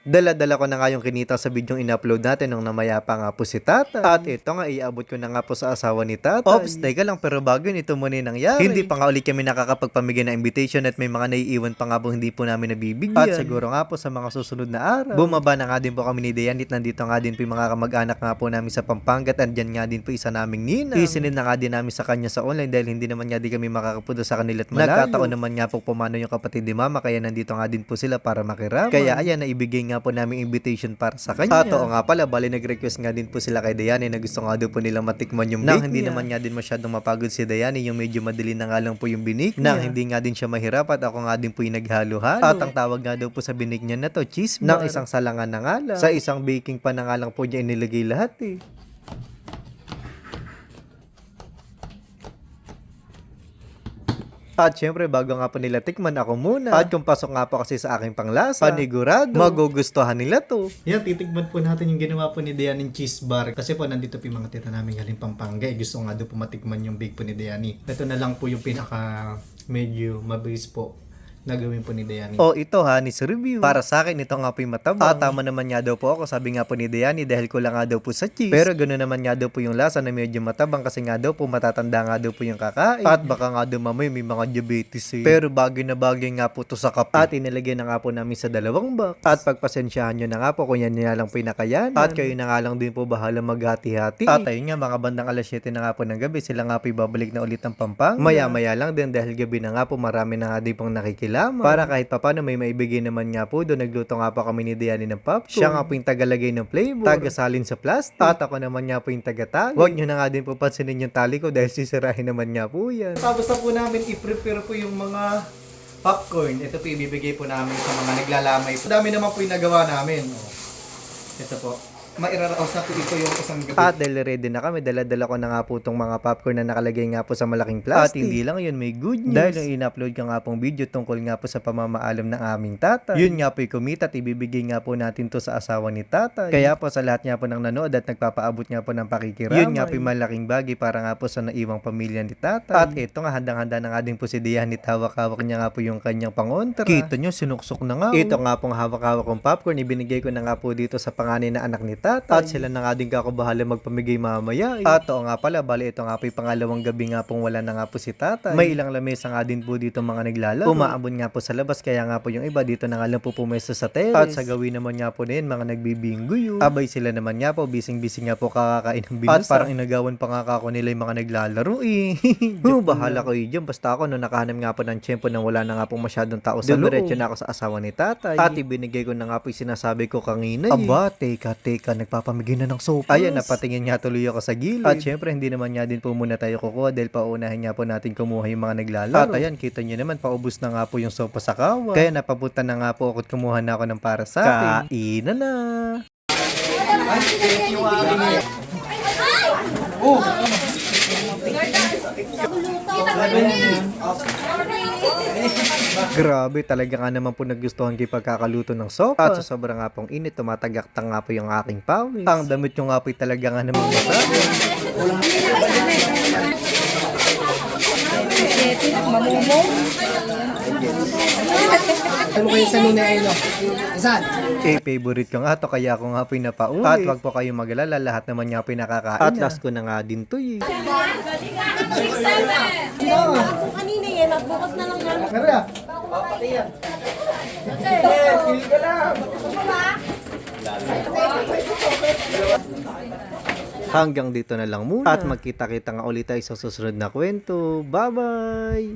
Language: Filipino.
Dala-dala ko na nga yung kinita sa bidyong in-upload natin nung namaya pa nga po si Tatay. At ito nga, iabot ko na nga po sa asawa ni Tatay. Ops, teka lang, pero bago yun, ito muna yung nangyari. Hindi pa nga ulit kami nakakapagpamigay na invitation at may mga naiiwan pa nga po hindi po namin nabibigyan. At siguro nga po sa mga susunod na araw, bumaba na nga din po kami ni Dayanit. Nandito nga din po yung mga kamag-anak nga po namin sa Pampanga at dyan nga din po isa naming ninang. Isinid na nga din namin sa kanya sa online dahil hindi naman nga din kami makakapunta sa kanila at malayo. Nagkataon naman nga po pumano yung kapatid ni Mama kaya nandito nga din po sila para makirama. Kaya ayan, naibigay nga po namin invitation para sa kanya. At oo nga pala, bali nag-request nga din po sila kay Dayani na gusto nga daw po nilang matikman yung bake hindi naman nga din masyadong mapagod si Dayani, yung medyo madali na nga lang po yung binik nang hindi nga din siya mahirap at ako nga din po yung naghalo-halo. At ang tawag nga daw po sa binik niya na to, cheese bar. Nang isang salangan na nga lang. Sa isang baking pan na nga lang po niya inilagay lahat eh. At syempre, bago nga po nila tikman, ako muna. At kung pasok nga po kasi sa aking panglasa, panigurado, magugustuhan nila to. Yan, titikman po natin yung ginawa po ni Dayaning cheese bar. Kasi po, nandito po yung mga tita namin galing Pampanga. Gusto nga doon po matikman yung bake po ni Dayani. Ito na lang po yung pinaka medyo mabilis po na gawin po ni Dayani. Oh, ito ha, Hanis review. Para sa akin, ito nga po yung matabang. At tama naman nga daw po ako, sabi nga po ni Dayani, dahil kulang nga daw po sa cheese. Pero ganoon naman nga daw po yung lasa na medyo matabang kasi nga daw po matatanda nga daw po yung kakain. At baka nga daw mamay may mga diabetes eh. Pero bagay na bagay nga po to sa kape. At inilagay na nga po namin sa 2 box. At pagpasensyahan nyo na nga po kung yan na lang po yung nakayanan. At kayo na nga lang din po bahala maghati-hati. At ayun nga, mga bandang alas 7 na nga po ng gabi, sila nga po ibabalik na ulit ng Pampanga. Maya-maya lang din dahil gabi na nga po, marami na nga din pong nakikilaman. Para kahit papano may maibigay naman nga po doon. Nagluto nga po kami ni Dayani ng popcorn. Siya nga po yung tagalagay ng flavor, tagasalin sa plastic. At ako naman nga po yung tagatali. Huwag nyo na nga din po pansinin yung tali ko dahil sisirahin naman nga po yan. Tapos na po namin i-prepare po yung mga popcorn. Ito po ibibigay po namin sa mga naglalamay. Dami naman po yung nagawa namin. Ito po. Mairaraos na po ito yung isang gabi. At dahil ready na kami, dala-dala ko na nga po itong mga popcorn na nakalagay nga po sa malaking plastic. At hindi lang yun, may good news. Dahil yung in-upload ka nga pong video tungkol nga po sa pamamaalam ng aming tatay. Yun nga po yung kumita at ibibigay nga po natin to sa asawa ni tatay. Kaya po sa lahat nga po ng nanood at nagpapaabot nga po ng pakikiramay. Yun nga po yung malaking bagay para nga po sa naiwang pamilya ni tatay. At ito nga, handang-handa na nga din po si Diane, hawak-hawak niya nga po yung kanyang pangontra. Kita nyo, sinuksok na nga. Ito nga pong hawak-hawak kong popcorn, ibinigay ko na nga po dito sa panganay na anak ni tatay. At sila na nga din kakabahala magpamigay mamaya. At oo nga pala, bali ito nga po yung pangalawang gabi nga pong wala na nga po si tatay. May ilang lamesa nga din po dito mga naglalaro. Umaambon nga po sa labas, kaya nga po yung iba dito na nga lang po pumesto sa terrace. At sa gawin naman nga po na yun, mga nagbibingguyo. Abay sila naman nga po, bising-bising nga po kakakain ng binusa. At parang inagawan pa nga ako nila yung mga naglalaro eh. Bahala ko dyan. Basta ako nung nakahanap nga po ng tiyempo nang wala na nga po masyadong tao sa loob. Diretso na ako sa asawa ni tatay. At ibinigay ko na nga po yung sinasabi ko kanina. Aba, teka, nagpapamigay na ng sopas. Ayan, napatingin nga tuloy ako sa gilid. At syempre, hindi naman nga din po muna tayo kukuha dahil paunahin nga po natin kumuha yung mga naglalaro. At ayan, kita nyo naman, paubos na nga po yung sopa sa kawa. Kaya napapunta na nga po ako at kumuha na ako ng para sa akin. Kainan na! Grabe, talaga nga naman po nagustuhan kay pagkakaluto ng sopa. At sa sobrang nga pong init, tumatagakta nga po yung aking pawis. Ang damit nyo nga po talaga nga naman masarap. Mamumong. Ano kayo sa Minaino? Saan? Favorite ko nga to, kaya ako nga po yung napauwi. At wag po kayong magalala, lahat naman nga po yung nakakain. At last ko na nga din to eh. Kanina yan, magbukas na lang yan. Kaya? Pati yan. Kill ka lang. Hanggang dito na lang muna. At magkita-kita nga ulit tayo sa susunod na kwento. Bye-bye!